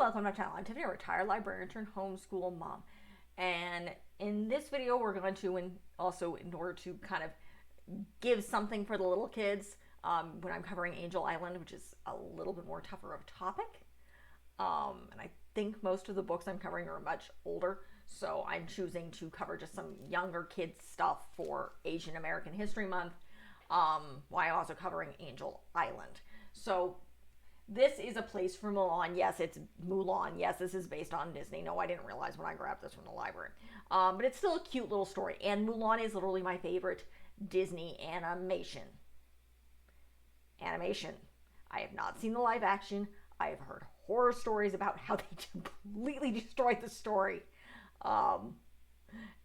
welcome to my channel. I'm Tiffany, a retired librarian turned homeschool mom. And in this video, we're going to, also in order to kind of give something for the little kids, when I'm covering Angel Island, which is a little bit more tougher of a topic. And I think most of the books I'm covering are much older, so I'm choosing to cover just some younger kids stuff for Asian American History Month, while I'm also covering Angel Island. So this is a place for Mulan. Yes, it's Mulan. Yes, this is based on Disney. No, I didn't realize when I grabbed this from the library. But it's still a cute little story. And Mulan is literally my favorite Disney animation. I have not seen the live action. I have heard horror stories about how they completely destroyed the story. And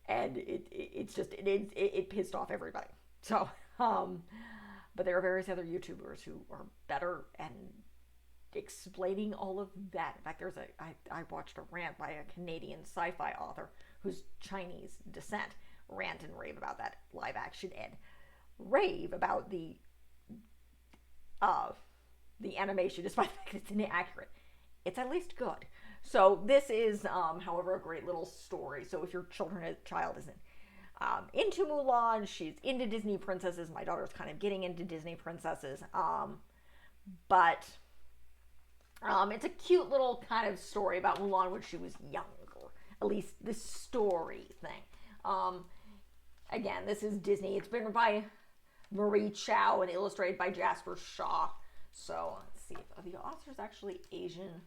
it pissed off everybody. So, but there are various other YouTubers who are better and explaining all of that. In fact, I watched a rant by a Canadian sci-fi author who's Chinese descent rant and rave about that live action and rave about the animation, despite the fact it's inaccurate. It's at least good. So this is, however, a great little story. So if your child isn't into Mulan, she's into Disney princesses. My daughter's kind of getting into Disney princesses, but it's a cute little kind of story about Mulan when she was younger. At least the story thing. Again, this is Disney. It's written by Marie Chow and illustrated by Jasper Shaw. So let's see if the author's actually Asian.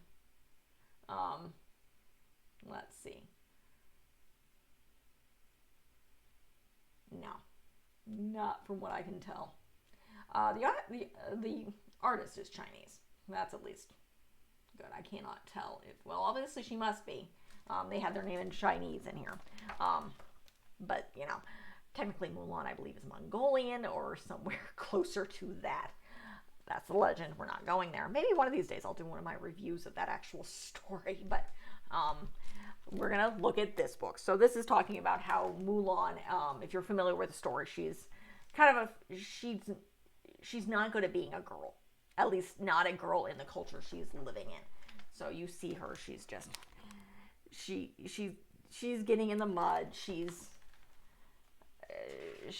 Let's see. No, not from what I can tell. The artist is Chinese. That's at least good. I cannot tell if, well, obviously she must be. They had their name in Chinese in here. But, you know, technically Mulan, I believe, is Mongolian or somewhere closer to that. That's the legend. We're not going there. Maybe one of these days I'll do one of my reviews of that actual story. But we're going to look at this book. So this is talking about how Mulan, if you're familiar with the story, she's kind of she's not good at being a girl. At least not a girl in the culture she's living in. So you see her, she's just, she's getting in the mud. She's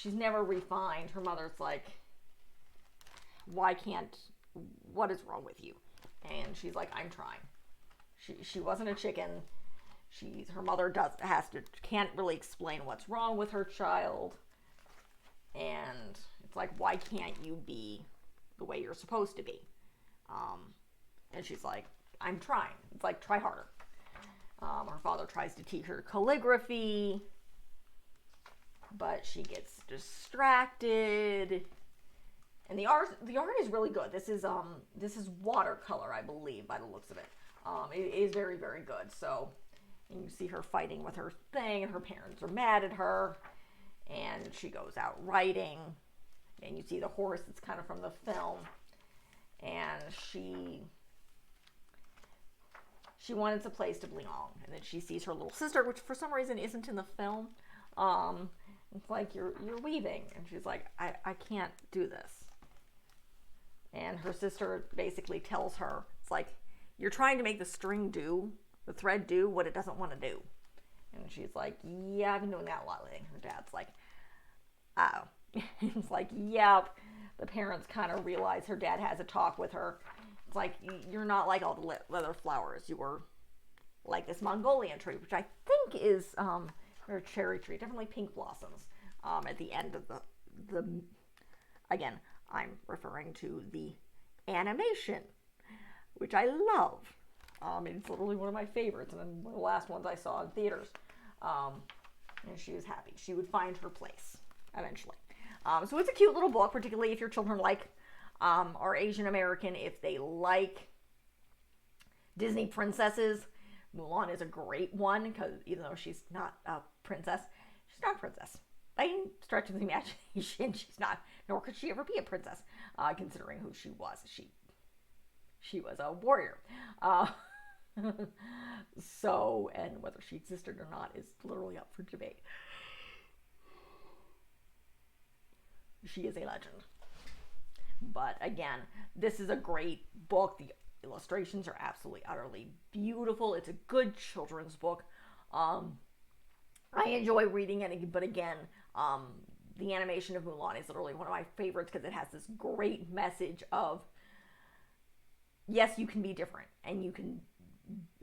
never refined. Her mother's like, what is wrong with you? And she's like, I'm trying. She wasn't a chicken. Her mother can't really explain what's wrong with her child. And it's like, why can't you be the way you're supposed to be? And she's like, I'm trying. It's like, try harder. Her father tries to teach her calligraphy, but she gets distracted. And the art is really good. This is watercolor, I believe, by the looks of it. It is very, very good. So, and you see her fighting with her thing, and her parents are mad at her, and she goes out riding, and you see the horse that's kind of from the film, and she wanted a place to belong, and then she sees her little sister, which for some reason isn't in the film. It's like, you're weaving, and she's like, I can't do this. And her sister basically tells her, it's like, you're trying to make the thread do what it doesn't want to do. And she's like, yeah, I've been doing that a lot lately. Her dad's like, oh. It's like, yep. The parents kind of realize her dad has a talk with her. It's like, you're not like all the other flowers. You were like this Mongolian tree, which I think is or a cherry tree, definitely pink blossoms at the end of the again, I'm referring to the animation, which I love. It's literally one of my favorites, and one of the last ones I saw in theaters. And she was happy. She would find her place eventually. So it's a cute little book, particularly if your children are Asian American, if they like Disney princesses. Mulan is a great one, because even though she's not a princess, she's not a princess. By any stretch of the imagination, she's not, nor could she ever be a princess, considering who she was. She was a warrior. So, and whether she existed or not is literally up for debate. She is a legend. But again, this is a great book. illustrations are absolutely, utterly beautiful. It's a good children's book. Um, I enjoy reading it, but again, the animation of Mulan is literally one of my favorites because it has this great message of yes, you can be different, and you can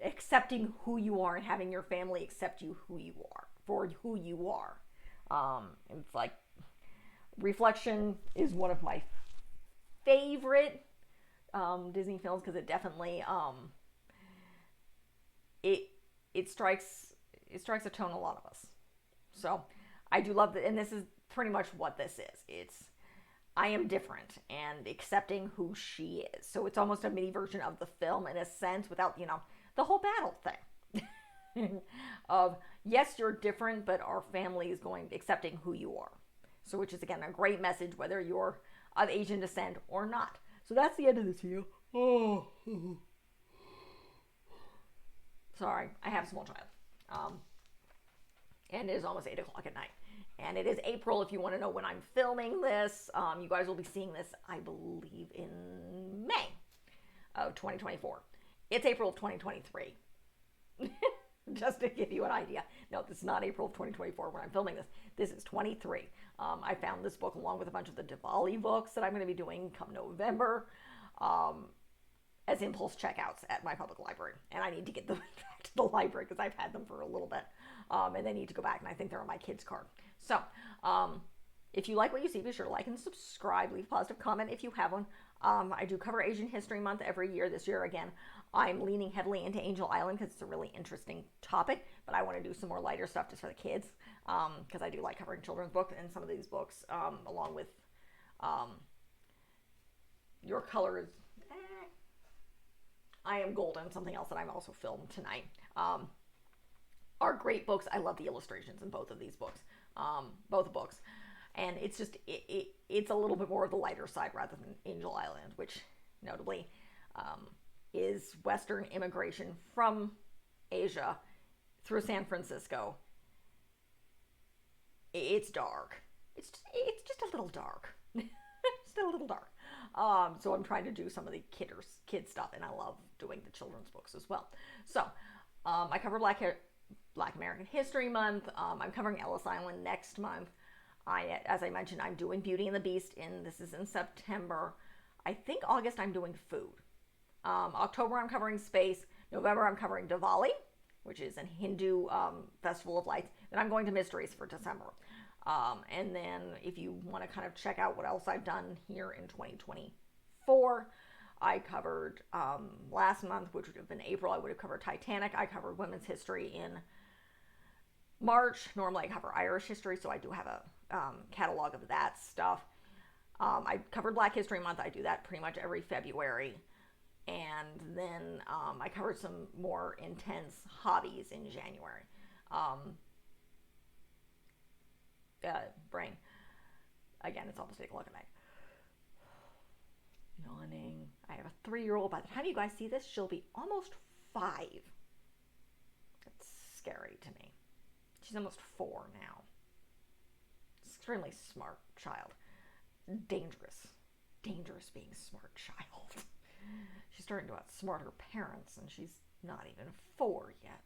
accepting who you are and having your family accept you who you are for who you are. It's like Reflection is one of my favorite Disney films because it definitely it strikes a tone in a lot of us. So I do love that, and this is pretty much what this is. It's I am different and accepting who she is. So it's almost a mini version of the film in a sense, without the whole battle thing of yes, you're different, but our family is going accepting who you are. So which is again a great message whether you're of Asian descent or not. So that's the end of this video. Oh. Sorry, I have a small child. And it is almost 8 o'clock at night. And it is April if you want to know when I'm filming this. You guys will be seeing this, I believe, in May of 2024. It's April of 2023. Just to give you an idea. No, this is not April of 2024 when I'm filming this. This is 23. I found this book along with a bunch of the Diwali books that I'm going to be doing come November as impulse checkouts at my public library. And I need to get them back to the library because I've had them for a little bit. And they need to go back, and I think they're on my kids' card. So, if you like what you see, be sure to like and subscribe. Leave a positive comment if you have one. I do cover Asian History Month every year. This year, again, I'm leaning heavily into Angel Island because it's a really interesting topic, but I want to do some more lighter stuff just for the kids because I do like covering children's books, and some of these books, along with Your Color is... I Am Golden, something else that I've also filmed tonight, are great books. I love the illustrations in both of these books, both books. And it's just, it's a little bit more of the lighter side rather than Angel Island, which notably is Western immigration from Asia through San Francisco. It's dark. It's just a little dark. Just a little dark. So I'm trying to do some of the kid stuff, and I love doing the children's books as well. So I cover Black American History Month. I'm covering Ellis Island next month. As I mentioned, I'm doing Beauty and the Beast, and this is in September. I think August I'm doing food. October I'm covering space. November I'm covering Diwali, which is a Hindu festival of lights. Then I'm going to mysteries for December. And then if you want to kind of check out what else I've done here in 2024, I covered last month, which would have been April, I would have covered Titanic. I covered women's history in March. Normally I cover Irish history, so I do have a catalog of that stuff. I covered Black History Month. I do that pretty much every February. And then I covered some more intense hobbies in January. Brain. Again, it's almost 8 o'clock at night. Yawning. I have a 3-year-old. By the time you guys see this, she'll be almost 5. That's scary to me. She's almost 4 now. Extremely smart child. Dangerous. Dangerous being a smart child. She's starting to outsmart her parents, and she's not even 4 yet.